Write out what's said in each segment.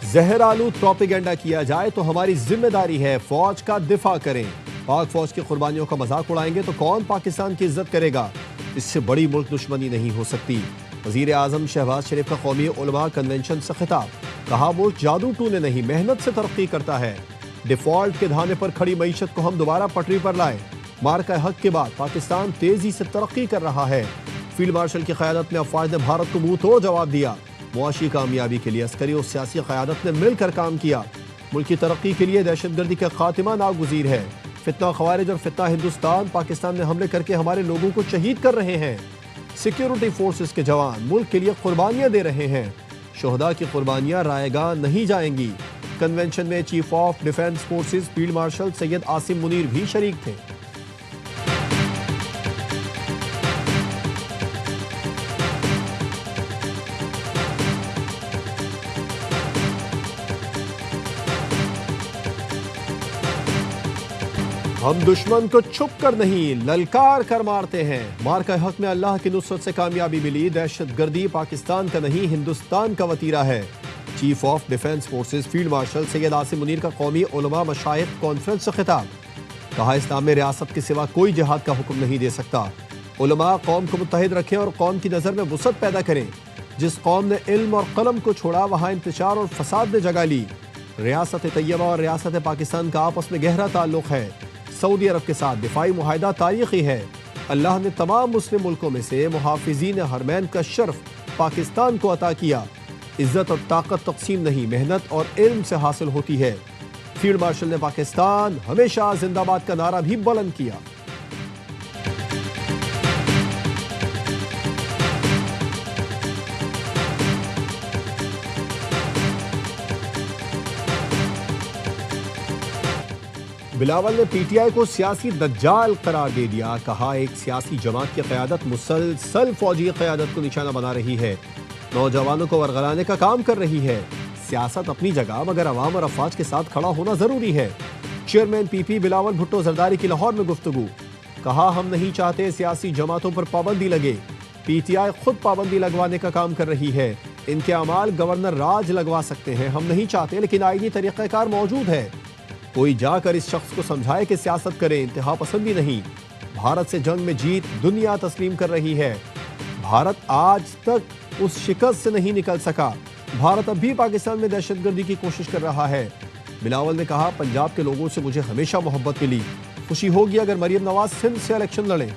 जहरालू propaganda किया जाए तो हमारी जिम्मेदारी है फौज का दिफा करें। पाक फौज की कुर्बानियों का मजाक उड़ाएंगे तो कौन पाकिस्तान की इज्जत करेगा। इससे बड़ी मुल्क दुश्मनी नहीं हो सकती। वजीर आजम शहबाज शरीफ का कौमी उलमा कन्वेंशन से खिताब, कहा मुल्क जादू टूने नहीं मेहनत से तरक्की करता है। डिफॉल्ट के धाने पर खड़ी मईशत को हम दोबारा पटरी पर लाए। मार्का हक के बाद पाकिस्तान तेजी से तरक्की कर रहा है। फील्ड मार्शल की क़यादत में अफवाज ने भारत को मुंह तोड़ जवाब दिया। मुआशी कामयाबी के लिए अस्करी और सियासी क़यादत ने मिलकर काम किया। मुल्क की तरक्की के लिए दहशतगर्दी का खात्मा नागुज़ीर है। फितना ख़वारिज और फितना हिंदुस्तान पाकिस्तान में हमले करके हमारे लोगों को शहीद कर रहे हैं। सिक्योरिटी फोर्सेस के जवान मुल्क के लिए कुर्बानियां दे रहे हैं। शोहदा की कुर्बानियां रायगा नहीं जाएंगी। कन्वेंशन में chief of defence forces field marshal Syed Asim Munir भी शरीक थे। हम दुश्मन को छुप कर नहीं ललकार कर मारते हैं। मार्का हक में अल्लाह की नुसरत से कामयाबी मिली। दहशतगर्दी पाकिस्तान का नहीं हिंदुस्तान का वतीरा है। Chief of defence forces field marshal Syed Asim Munir का कौमी उलमा मशाइख कॉन्फ्रेंस से खिताब, कहा इस्लाम में रियासत के सिवा कोई जिहाद का हुक्म नहीं दे सकता। उलमा कौम को मुत्तहिद रखें और कौम की नज़र में वुसअत पैदा करें। जिस कौम ने इल्म और कलम को छोड़ा वहाँ इंतशार और फसाद ने जगह ली। रियासत तैयबा और रियासत पाकिस्तान का आपस में गहरा ताल्लुक है। सऊदी अरब के साथ दिफाई मुआहदा तारीखी है। अल्लाह ने तमाम मुस्लिम मुल्कों में से मुहाफिजीन हरमैन का शर्फ पाकिस्तान को अता किया। इज्जत और ताकत तकसीम नहीं मेहनत और इल्म से हासिल होती है। फील्ड मार्शल ने पाकिस्तान हमेशा जिंदाबाद का नारा भी बुलंद किया। बिलावल ने पीटीआई को सियासी दज्जाल करार दे दिया। कहा एक सियासी जमात की क़यादत मुसलसल फौजी क़यादत को निशाना बना रही है। नौजवानों को वरगलाने का काम कर रही है। सियासत अपनी जगह मगर अवाम और अफवाज के साथ खड़ा होना जरूरी है। चेयरमैन पीपी बिलावल भुट्टो जरदारी की लाहौर में गुफ्तगू, कहा हम नहीं चाहते सियासी जमातों पर पाबंदी लगे। पीटीआई खुद पाबंदी लगवाने का काम कर रही है। इनके अमाल गवर्नर राज लगवा सकते हैं, हम नहीं चाहते, लेकिन आईनी तरीक़ाकार मौजूद है। कोई जाकर इस शख्स को समझाए कि सियासत करें, इंतहा पसंदी नहीं। भारत से जंग में जीत दुनिया तस्लीम कर रही है। भारत आज तक उस शिकस्त से नहीं निकल सका। भारत अब भी पाकिस्तान में दहशतगर्दी की कोशिश कर रहा है। बिलावल ने कहा पंजाब के लोगों से मुझे हमेशा मोहब्बत मिली। खुशी होगी अगर मरियम नवाज सिंध से इलेक्शन लड़ें।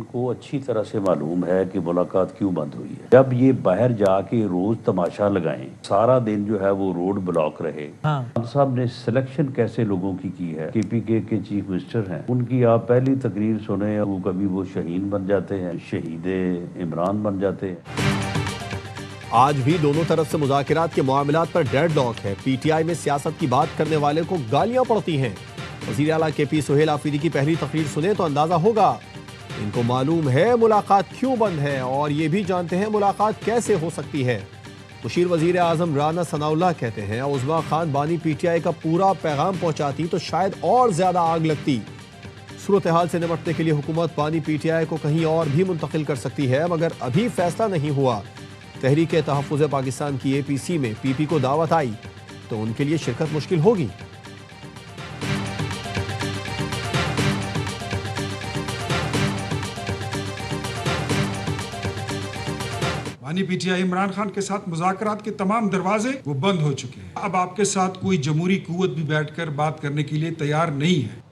को अच्छी तरह से मालूम है कि मुलाकात क्यों बंद हुई है। जब ये बाहर जाके रोज तमाशा लगाएं, सारा दिन जो है वो रोड ब्लॉक रहे। खान साहब ने सिलेक्शन कैसे लोगों की है। केपीके के चीफ मिनिस्टर हैं, उनकी आप पहली तकरीर सुने, वो कभी वो शहीन बन जाते हैं, शहीदे इमरान बन जाते हैं। आज भी दोनों तरफ से मुज़ाकरात के मामलात पर डेडलॉक है। पीटीआई में सियासत की बात करने वाले को गालियां पड़ती हैं। वज़ीर आला केपी सुहेल आफरीदी की पहली तकरीर सुने तो अंदाजा होगा। इनको मालूम है मुलाकात क्यों बंद है और ये भी जानते हैं मुलाकात कैसे हो सकती है। मुशीर वजीर आजम राना सनाउल्लाह कहते हैं उस्मा खान बानी पीटीआई का पूरा पैगाम पहुंचाती तो शायद और ज्यादा आग लगती। सूरत हाल से निपटने के लिए हुकूमत बानी पीटीआई को कहीं और भी मुंतकिल कर सकती है, मगर अभी फैसला नहीं हुआ। तहरीक तहफ़्फ़ुज़ पाकिस्तान की APC में PP को दावत आई तो उनके लिए शिरकत मुश्किल होगी। बानी पीटीआई इमरान खान के साथ मुज़ाकरात के तमाम दरवाजे वो बंद हो चुके हैं। अब आपके साथ कोई जमहूरी कुव्वत भी बैठकर बात करने के लिए तैयार नहीं है।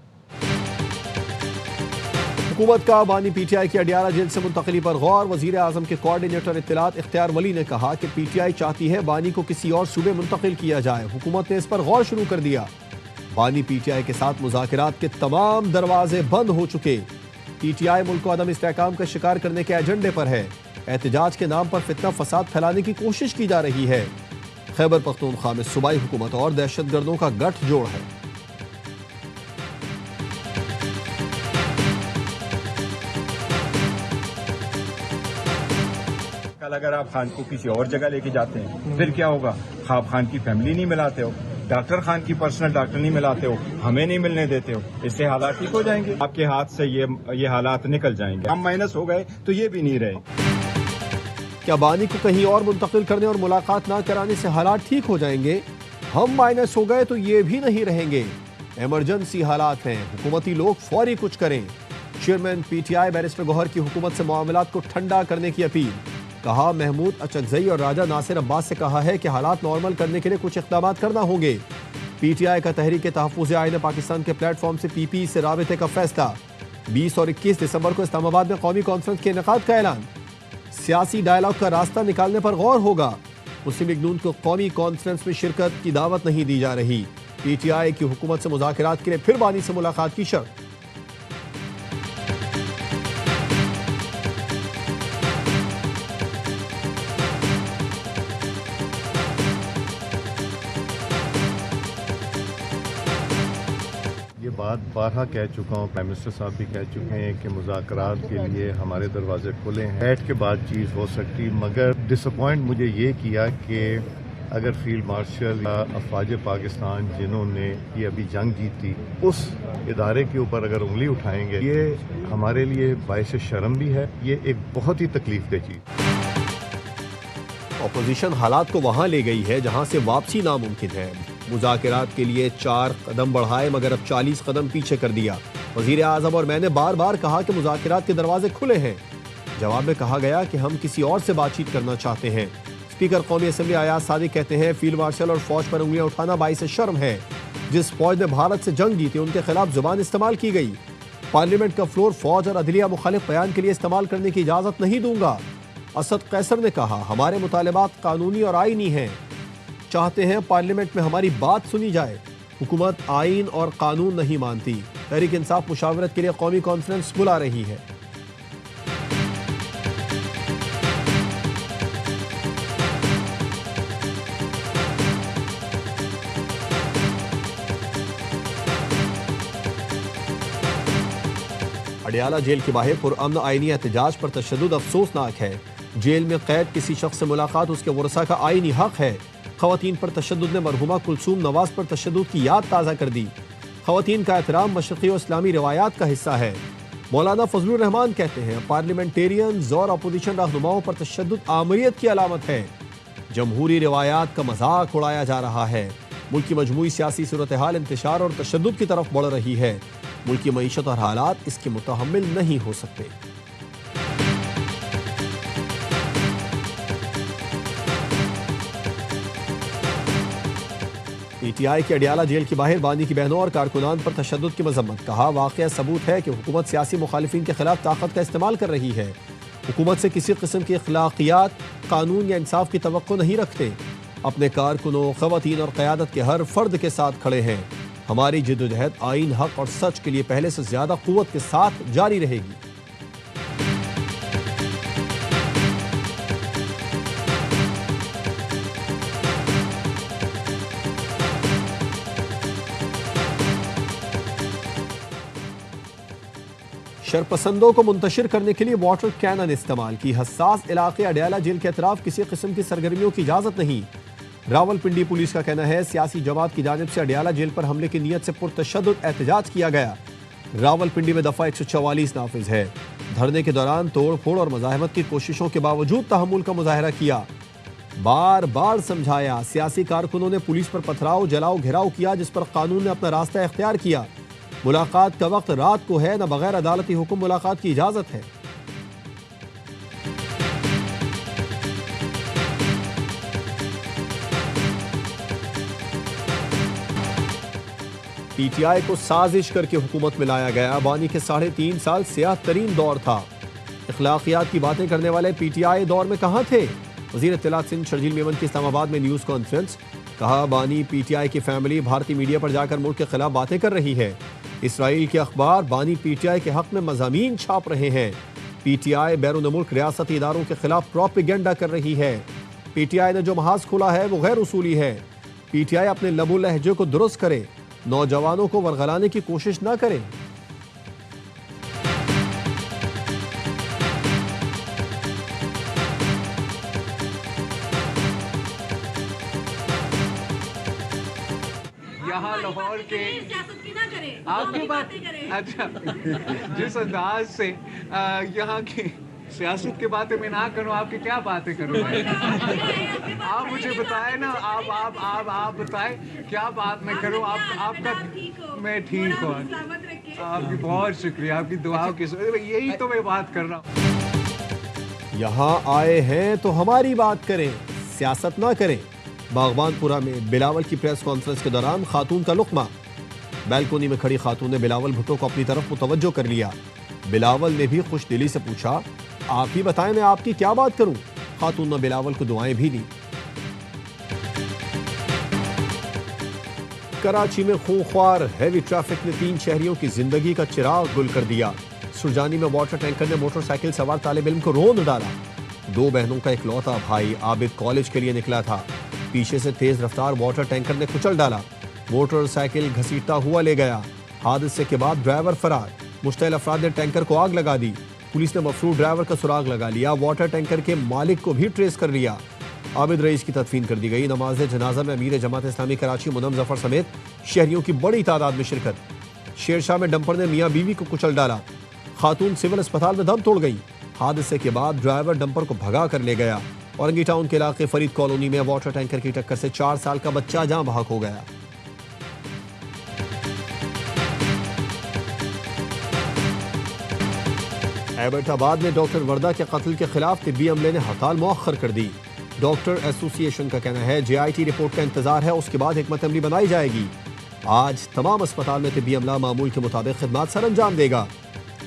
हुकूमत का बानी पीटीआई की अडियाला जेल से मुंतकली पर गौर। वजीर आजम के कोऑर्डिनेटर इत्तलात इख्तियार वली ने कहा कि पीटीआई चाहती है बानी को किसी और सूबे मुंतकिल किया जाए। हुकूमत ने इस पर गौर शुरू कर दिया। बानी पीटीआई के साथ मुज़ाकरात के तमाम दरवाजे बंद हो चुके। पीटीआई मुल्क को अदम इस्तेहकाम का शिकार करने के एजेंडे पर है। एहतजाज के नाम पर फितना फसाद फैलाने की कोशिश की जा रही है। खैबर पख्तूनख्वा में सूबाई हुकूमत और दहशतगर्दों का गठजोड़ है। कल अगर आप खान को किसी और जगह लेके जाते हैं फिर क्या होगा? ख्वाब खान की फैमिली नहीं मिलाते हो, डॉक्टर खान की पर्सनल डॉक्टर नहीं मिलाते हो, हमें नहीं मिलने देते हो, इससे हालात ठीक हो जाएंगे। आपके हाथ से ये हालात निकल जाएंगे। हम माइनस हो गए तो ये भी नहीं रहे। क्या बानी को कहीं और मुंतकिल करने और मुलाकात ना कराने से हालात ठीक हो जाएंगे? हम माइनस हो गए तो ये भी नहीं रहेंगे। इमरजेंसी हालात हैं, हुकूमती लोग फौरी कुछ करें। चेयरमैन पीटीआई बैरिस्टर गौहर की हुकूमत से मामलात को ठंडा करने की अपील। कहा, महमूद अचकजई और राजा नासिर अब्बास से कहा है कि हालात नॉर्मल करने के लिए कुछ इक़दाम करना होंगे। पीटीआई का तहरीक तहफ़्फ़ुज़ आईन पाकिस्तान के प्लेटफॉर्म से पीपी से राबिते का फैसला। 20 और 21 दिसंबर को इस्लामाबाद में कौमी कॉन्फ्रेंस के इनेकाद का ऐलान। सियासी डायलॉग का रास्ता निकालने पर गौर होगा। मुस्लिम लीग नून को कौमी कॉन्फ्रेंस में शिरकत की दावत नहीं दी जा रही। पीटीआई की हुकूमत से मुज़ाकरात के लिए फिर बानी से मुलाकात की शर्त। ये बात बारहा कह चुका हूँ, प्राइम मिनिस्टर साहब भी कह चुके हैं कि मुज़ाकरात के लिए हमारे दरवाजे खुले हैं, बैठ के बातचीत हो सकती। मगर डिसअपॉइंट मुझे ये किया कि अगर फील्ड मार्शल या अफवाज पाकिस्तान जिन्होंने ये अभी जंग जीती, उस इदारे के ऊपर अगर उंगली उठाएंगे, ये हमारे लिए बाइस शर्म भी है। ये एक बहुत ही तकलीफ दह चीज़। अपोजिशन हालात को वहां ले गई है जहां से वापसी नामुमकिन है। मुज़ाकरात के लिए 4 कदम बढ़ाए मगर अब 40 कदम पीछे कर दिया। वज़ीर आज़म और मैंने बार बार कहा कि मुज़ाकरात के दरवाजे खुले हैं। जवाब में कहा गया कि हम किसी और से बातचीत करना चाहते हैं। स्पीकर कौमी असम्बली अयाज सादिक कहते हैं, फील्ड मार्शल और फौज पर उंगलियां उठाना बाइस शर्म है। जिस फौज ने भारत से जंग जीती उनके खिलाफ जुबान इस्तेमाल की गई। पार्लियामेंट का फ्लोर फौज और अदलिया मुखालिफ बयान के लिए इस्तेमाल करने की इजाजत नहीं दूंगा। असद कैसर ने कहा, हमारे मुतालबात कानूनी और आईनी हैं। चाहते हैं पार्लियामेंट में हमारी बात सुनी जाए। हुकूमत आईन और कानून नहीं मानती। तहरीक इंसाफ मुशावरत के लिए कौमी कॉन्फ्रेंस बुला रही है। अडियाला जेल के बाहर पुरअमन आईनी एहतजाज पर तशद्दुद अफसोसनाक है। जेल में कैद किसी शख्स से मुलाकात उसके वरसा का आईनी हक है। खवातीन पर तशद्दुद ने मरहुमा कुलसूम नवाज पर तशद्दुद की याद ताज़ा कर दी। खवातीन का एहतराम मशरक़ी और इस्लामी रिवायात का हिस्सा है। मौलाना फजलुर रहमान कहते हैं, पार्लियामेंटेरियंस और अपोजिशन रहनुमाओं पर तशद्दुद आमरीत की अलामत है। जमहूरी रिवायात का मजाक उड़ाया जा रहा है। मुल्क की मजमूई सियासी सूरत हाल इंतशार और तशद्दुद की तरफ बढ़ रही है। मुल्क की मईशत और हालात इसके मुतहम्मिल नहीं हो सकते। पीटीआई के अडियाला जेल के बाहर बानी की बहनों और कारकुनान पर तशद्दुद की मजम्मत। कहा, वाक़या सबूत है कि हुकूमत सियासी मुखालिफिन के खिलाफ ताकत का इस्तेमाल कर रही है। हुकूमत से किसी किस्म की अखलाकियात, कानून या इंसाफ की तवक्को नहीं रखते। अपने कारकुनों, खवातीन और क़यादत के हर फर्द के साथ खड़े हैं। हमारी जिद्दोजहद आईन, हक और सच के लिए पहले से ज्यादा कुव्वत के साथ जारी रहेगी। शरपसंदों को मुंतशिर करने के लिए वाटर कैनन इस्तेमाल की। हसास इलाके अडियाला जेल के अतराफ किसी किस्म की सरगर्मियों की इजाजत नहीं। रावलपिंडी पुलिस का कहना है, सियासी जमात की जानिब से अडियाला जेल पर हमले की नीयत से पुरतशद्दुद एहतजाज किया गया। रावलपिंडी में दफा 144 नाफिज है। धरने के दौरान तोड़ फोड़ और मज़ाहमत की कोशिशों के बावजूद तहम्मुल का मुजाहरा किया। बार बार समझाया। सियासी कारकुनों ने पुलिस पर पथराव, जलाओ, घेराव किया, जिस पर कानून ने अपना रास्ता इख्तियार किया। मुलाकात का वक्त रात को है, न बगैर अदालती हुक्म मुलाकात की इजाजत है। पीटीआई को साजिश करके हुकूमत में लाया गया। बानी के 3.5 साल सियाह तरीन दौर था। इखलाकियात की बातें करने वाले पीटीआई दौर में कहाँ थे? वज़ीर इत्तलात सिंध शर्जील मेमन की इस्लामाबाद में न्यूज़ कॉन्फ्रेंस। कहा, बानी पीटीआई की फैमिली भारतीय मीडिया पर जाकर मुल्क के खिलाफ बातें कर रही है। इसराइल के अखबार बानी पीटीआई के हक में मज़ामीन छाप रहे हैं। पीटीआई बैरून मुल्क रियासती इदारों के खिलाफ प्रोपेगेंडा कर रही है। पीटीआई ने जो महाज खोला है वो गैर उसूली है। पीटीआई अपने लबो लहजे को दुरुस्त करे, नौजवानों को वरगलाने की कोशिश न करे। यहाँ लाहौर के सियासत की ना करें, आपकी बात करें। अच्छा जिस अंदाज से यहाँ की सियासत की बातें मैं ना करूँ, आपकी क्या बातें करूँ? आप मुझे बताएं ना, आप बताएं क्या बात मैं करूँ? आपका मैं ठीक हूँ। आपकी बहुत शुक्रिया, आपकी दुआओं की यही तो मैं बात कर रहा हूँ। यहाँ आए हैं तो हमारी बात करें, सियासत ना करें। बागबानपुरा में बिलावल की प्रेस कॉन्फ्रेंस के दौरान खातून का लुक्मा। बैल्कोनी में खड़ी खातून ने बिलावल भुट्टो को अपनी तरफ मुतवज्जो कर लिया। बिलावल ने भी खुश दिली से पूछा, आप ही बताएं मैं आपकी क्या बात करूं। खातून ने बिलावल को दुआएं भी दी। कराची में खूंखार हैवी ट्रैफिक ने 3 शहरियों की जिंदगी का चिराग गुल कर दिया। सुरजानी में वाटर टैंकर ने मोटरसाइकिल सवार तालिब इल्म को रोंद डाला। 2 बहनों का इकलौता भाई आबिद कॉलेज के लिए निकला था। पीछे से तेज रफ्तार वाटर टैंकर ने कुचल डाला। मोटरसाइकिल घसीटता हुआ ले गया। हादसे के बाद ड्राइवर फरार। मुश्तइल अफराद ने टैंकर को आग लगा दी। पुलिस ने मफरूर ड्राइवर का सुराग लगा लिया। वाटर टैंकर के मालिक को भी ट्रेस कर लिया। आबिद रईस की तदफीन कर दी गई। नमाज जनाजा में अमीर जमात इस्लामी कराची मुनम जफर समेत शहरियों की बड़ी तादाद में शिरकत। शेरशाह में डंपर ने मियाँ बीवी को कुचल डाला। खातून सिविल अस्पताल में दम तोड़ गई। हादसे के बाद ड्राइवर डंपर को भगा कर ले गया। औरंगी टाउन के इलाके फरीद कॉलोनी में वाटर टैंकर की टक्कर से 4 साल का बच्चा जान बहक हो गया। एबटाबाद में डॉक्टर वर्दा के कत्ल के खिलाफ तिब्बी अमले ने हड़ताल मौखर कर दी। डॉक्टर एसोसिएशन का कहना है JIT रिपोर्ट का इंतजार है, उसके बाद हिकमत अमली बनाई जाएगी। आज तमाम अस्पताल में तिब्बी अमला मामूल के मुताबिक खिदमात सर अंजाम देगा।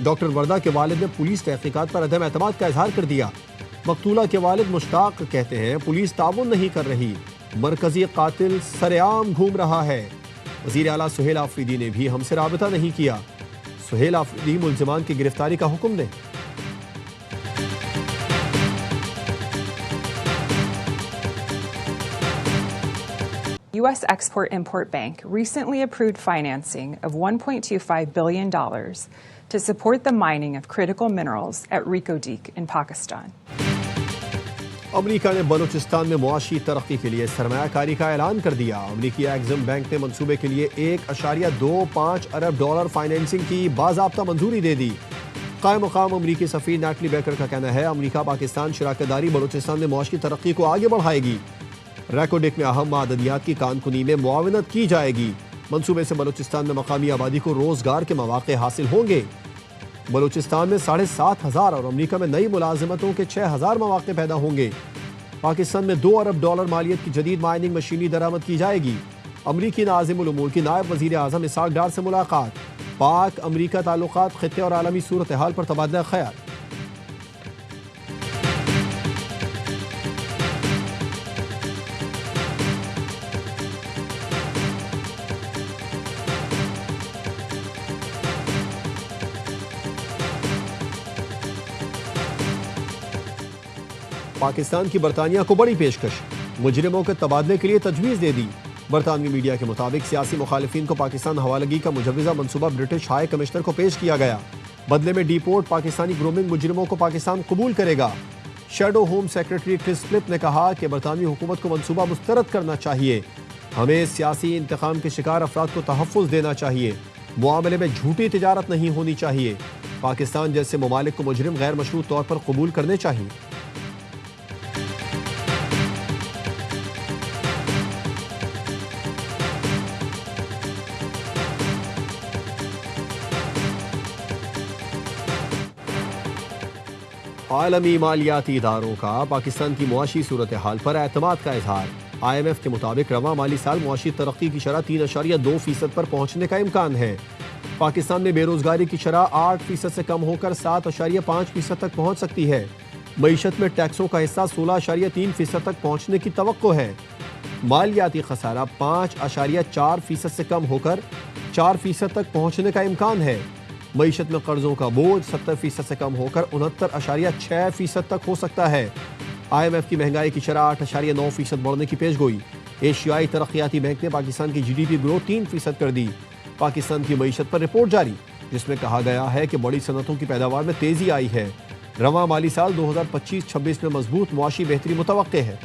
डॉक्टर वर्दा के वालिद ने पुलिस तहकीकात पर अदम एतमाद का इजहार कर दिया। मकतूला के वालिद मुश्ताक कहते हैं पुलिस ताउन नहीं कर रही, मरकजी कातिल सरेआम घूम रहा है। वज़ीर आला सुहेल आफरीदी ने भी हमसे राबता नहीं किया। सुहेल आफरीदी मुल्जिमान की गिरफ्तारी का हुक्म दें। U.S. Export-Import Bank recently approved financing of $1.25 billion to support the mining of critical minerals at Reko Diq in Pakistan. अमरीका ने बलूचिस्तान में मुआशी तरक्की के लिए सरमायाकारी का ऐलान कर दिया। अमरीकी एग्जिम बैंक ने मंसूबे के लिए $1.25 अरब फाइनेंसिंग की बाज़ाब्ता मंजूरी दे दी। कायम मकाम अमरीकी सफीर नैटली बेकर का कहना है अमरीका पाकिस्तान शराकतदारी बलूचिस्तान में मुआशी तरक्की को आगे बढ़ाएगी। रेको डिक में अहम मादनियात की कानकुनी में मुआवनत की जाएगी। मंसूबे से बलूचिस्तान में मकामी आबादी को रोजगार के मौके हासिल होंगे। बलूचिस्तान में 7,500 और अमरीका में नई मुलाजिमतों के 6,000 मौके पैदा होंगे। पाकिस्तान में $2 अरब मालियत की जदीद माइनिंग मशीनरी दरामद की जाएगी। अमरीकी नाज़िमुल उमूर की नायब वज़ीर आज़म इसाक डार से मुलाकात। पाक अमरीका ताल्लुकात खित्ते और आलमी सूरत हाल पर तबादला ख्याल। पाकिस्तान की बरतानिया को बड़ी पेशकश, मुजरिमों के तबादले के लिए तजवीज़ दे दी। बरतानवी मीडिया के मुताबिक सियासी मुखालिफिन को पाकिस्तान हवालगी का मुजव्वज़ा मनसूबा ब्रिटिश हाई कमिश्नर को पेश किया गया। बदले में डिपोर्ट पाकिस्तानी ग्रूमिंग मुजरिमों को पाकिस्तान कबूल करेगा। Shadow home secretary Chris Philp ने कहा कि बरतानवी हुकूमत को मनसूबा मुस्तरद करना चाहिए। हमें सियासी इंतकाम के शिकार अफराद को तहफ़्फ़ुज़ देना चाहिए। मुआमले में झूठी तिजारत नहीं होनी चाहिए। पाकिस्तान जैसे ममालिक को मुजरिम गैर मशरूत तौर पर कबूल करने चाहिए। आलमी मालियाती इदारों का पाकिस्तान की मुआशी सूरत हाल पर एतमाद का इजहार। IMF के मुताबिक रवां माली साल मुआशी तरक्की की शरह 3.2% पर पहुंचने का इम्कान है। पाकिस्तान में बेरोजगारी की शरह 8% से कम होकर 7.5% तक पहुंच सकती है। मईशत में टैक्सों का हिस्सा 16.3% तक पहुंचने की तवक्को है। मालियाती खसारा 5.4% से कम होकर 4% तक पहुंचने का इम्कान है। मईशत में कर्जों का बोझ 70% से कम होकर 69.6% तक हो सकता है। IMF की महंगाई की शरह 8.9% बढ़ने की पेशगोई। एशियाई तरक्याती बैंक ने पाकिस्तान की GDP ग्रोथ 3% कर दी। पाकिस्तान की मईशत पर रिपोर्ट जारी, जिसमें कहा गया है कि बड़ी सनतों की पैदावार में तेजी आई है। रवां माली साल 2025-26 में मजबूत मुआशी बेहतरी मुतवक्के है।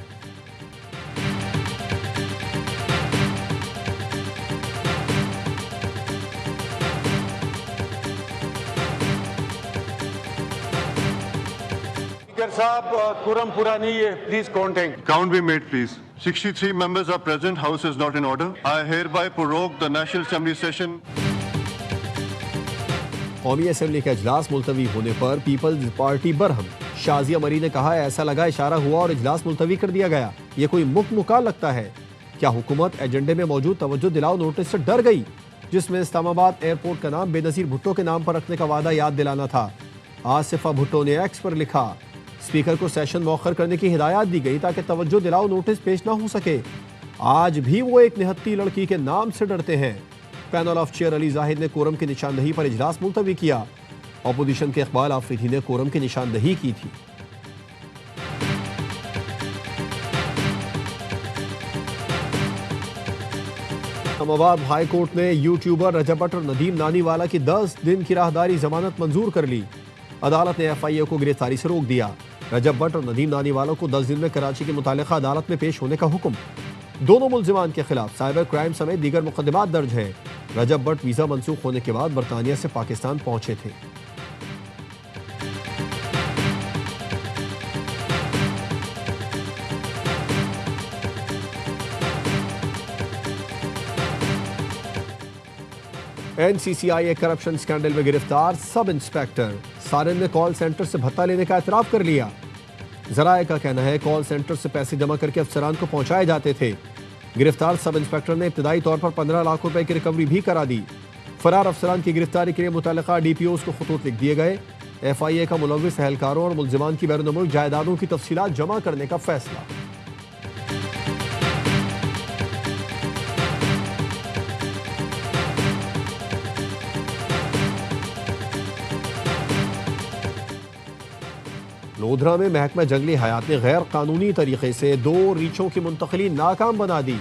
साहब कुरम पूरा नहीं है, please counting. Count be made, please. 63 members are present. House is not in order. I hereby prorogue the National Assembly session. कौमी असेंबली का इजलास मुलतवी होने पर पीपल्स पार्टी बरहम। शाजिया मरी ने कहा ऐसा लगा इशारा हुआ और इजलास मुलतवी कर दिया गया। ये कोई मुक्का लगता है। क्या हुकूमत एजेंडे में मौजूद तवज्जो दिलाओ नोटिस से डर गई, जिसमें इस्लामाबाद एयरपोर्ट का नाम बेनजीर भुट्टो के नाम पर रखने का वादा याद दिलाना था। आसिफा भुट्टो ने एक्स पर लिखा, स्पीकर को सेशन मौखर करने की हिदायत दी गई ताकि तवज्जो दिलाओ नोटिस पेश ना हो सके। आज भी वो एक निहत्ती लड़की के नाम से डरते हैं। Panel of chair Ali Zahid ने कोरम की निशानदही पर इजलास मुलतवी किया। अपोजिशन के इकबाल आफरीदी ने कोरम की निशानदही की थी। इस्लामाबाद हाई कोर्ट ने यूट्यूबर रजब भट्ट और नदीम नानीवाला की 10 दिन की राहदारी जमानत मंजूर कर ली। अदालत ने FIA को गिरफ्तारी से रोक दिया। रजब भट्ट और नदीम नानीवाला को 10 दिन में कराची की मुतालिका अदालत में पेश होने का हुक्म। दोनों मुल्जिमान के खिलाफ साइबर क्राइम समेत दीगर मुकदमात दर्ज हैं। रजब भट्ट वीजा मंसूख होने के बाद बरतानिया से पाकिस्तान पहुंचे थे। NCCI करप्शन स्कैंडल में गिरफ्तार सब इंस्पेक्टर। सारिन ने कॉल सेंटर से भत्ता लेने का एतराफ कर लिया। जराए का कहना है कॉल सेंटर से पैसे जमा करके अफसरान को पहुंचाए जाते थे। गिरफ्तार सब इंस्पेक्टर ने इब्तदाई तौर पर 15 लाख रुपए की रिकवरी भी करा दी। फरार अफसरान की गिरफ्तारी के लिए मुतल्लिका DPOs को खतूत लिख दिए गए। FIA का मुलव्विस एहलकारों और मुल्जिमान की बैरून मुल्क जायदादों की तफसीलात जमा करने का फैसला। लोधरा में महकमा जंगली हयात ने गैर कानूनी तरीके से 2 रीछों की मुंतकली नाकाम बना दी।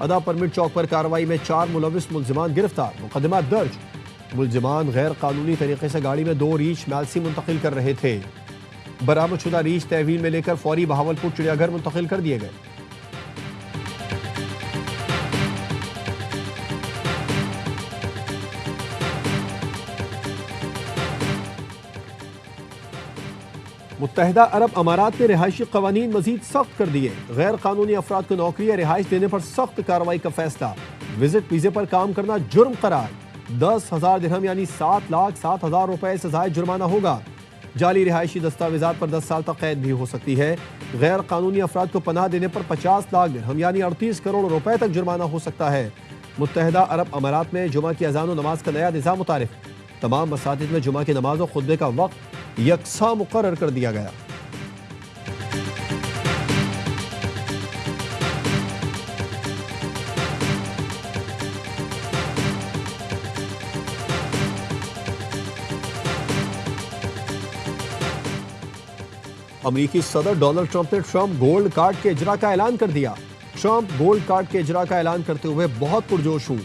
अदा परमिट चौक पर कार्रवाई में 4 मुलविस मुल्जिमान गिरफ्तार, मुकदमा दर्ज। मुल्जिमान गैर कानूनी तरीके से गाड़ी में 2 रीछ मैलसी मुंतकिल कर रहे थे। बरामदशुदा रीछ तहवील में लेकर फौरी बहावलपुर चिड़ियाघर मुंतकिल कर दिए गए। मुत्तहिदा अरब अमारात ने रिहायशी कवानीन मजीद सख्त कर दिए। गैर कानूनी अफराद को नौकरी या रिहाइश देने पर सख्त कार्रवाई का फैसला। विजिट वीजे पर काम करना जुर्म करार। 10,000 दिरहम यानी 7,07,000 रुपए से ज़ायद जुर्माना होगा। जाली रिहायशी दस्तावेजात पर 10 साल तक कैद भी हो सकती है। गैर कानूनी अफराद को पनाह देने पर 50 लाख दिरहम यानी 38 करोड़ रुपए तक जुर्माना हो सकता है। मुत्तहिदा अरब अमारात में जुमा की अजान व नमाज का नया निज़ाम मुतारिफ। तमाम मसाजिद में जुमा की नमाज और खुतबे का वक्त यकसा मुकर्रर कर दिया गया। अमेरिकी सदर डोनाल्ड ट्रंप ने ट्रंप गोल्ड कार्ड के इजरा का ऐलान कर दिया। ट्रंप गोल्ड कार्ड के इजरा का ऐलान करते हुए बहुत पुरजोश हूं।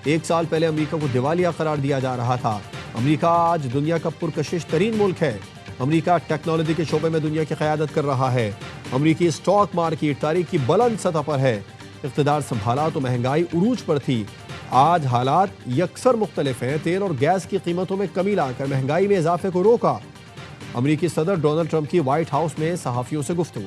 1 साल पहले अमेरिका को दिवालिया करार दिया जा रहा था। अमेरिका आज दुनिया का पुरकशिश तरीन मुल्क है। अमेरिका टेक्नोलॉजी के शोबे में दुनिया की क़यादत कर रहा है। अमेरिकी स्टॉक मार्केट तारीख की बुलंद सतह पर है। इक़्तिदार संभाला तो महंगाई उरूज पर थी। आज हालात यकसर मुख्तलिफ हैं। तेल और गैस की कीमतों में कमी लाकर महंगाई में इजाफे को रोका। अमेरिकी सदर डोनाल्ड ट्रंप की व्हाइट हाउस में सहाफ़ियों से गुफ्तगू।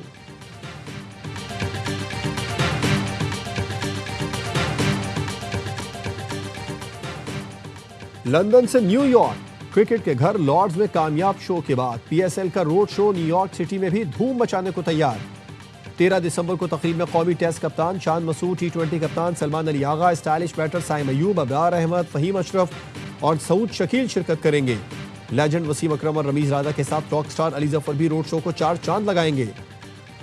लंदन से न्यूयॉर्क, क्रिकेट के घर लॉर्ड्स में कामयाब शो के बाद PSL का रोड शो न्यूयॉर्क सिटी में भी धूम मचाने को तैयार। 13 दिसंबर को तकरीब में कौमी टेस्ट कप्तान शान मसूद, T20 कप्तान सलमान अली आगा, स्टाइलिश बैटर साइम अयूब, अबरार अहमद, फहीम अशरफ और सऊद शकील शिरकत करेंगे। लेजेंड वसीम अकरम और रमीज राजा के साथ रॉक स्टार अली जफर भी रोड शो को 4 चांद लगाएंगे।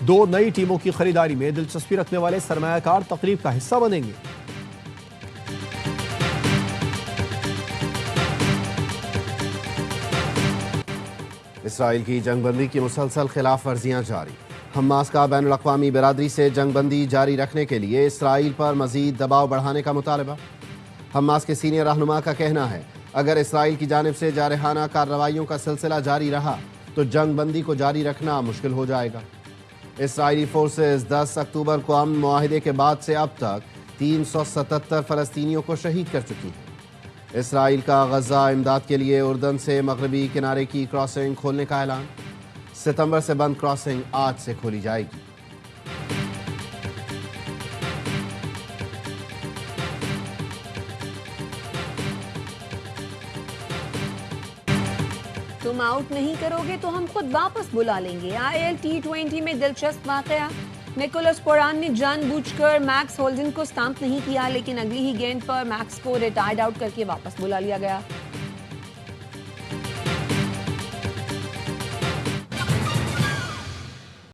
2 नई टीमों की खरीदारी में दिलचस्पी रखने वाले सरमायाकार तकरीब का हिस्सा बनेंगे। इसराइल की जंगबंदी की मुसलसल खिलाफ वर्जियाँ जारी। हमास का बैनुल अक़वामी बिरादरी से जंगबंदी जारी रखने के लिए इसराइल पर मजीद दबाव बढ़ाने का मुतालबा। हमास के सीनियर रहनुमा का कहना है अगर इसराइल की जानिब से जारहाना कार्रवाइयों का सिलसिला जारी रहा तो जंगबंदी को जारी रखना मुश्किल हो जाएगा। इसराइली फोर्सेस 10 अक्टूबर को अमन मुआहिदे के बाद से अब तक 377 फ़लस्तीनियों को शहीद कर चुकी है। इसराइल का गज़ा इमदाद के लिए उर्दन से मगरबी किनारे की क्रॉसिंग खोलने का ऐलान। सितंबर से बंद क्रॉसिंग आज से खोली जाएगी। तुम आउट नहीं करोगे तो हम खुद वापस बुला लेंगे। IL T20 में दिलचस्प वाकया, निकोलस पोरान ने जानबूझकर मैक्स होल्डन को स्टंप नहीं किया, लेकिन अगली ही गेंद पर मैक्स को रिटायर्ड आउट करके वापस बुला लिया गया।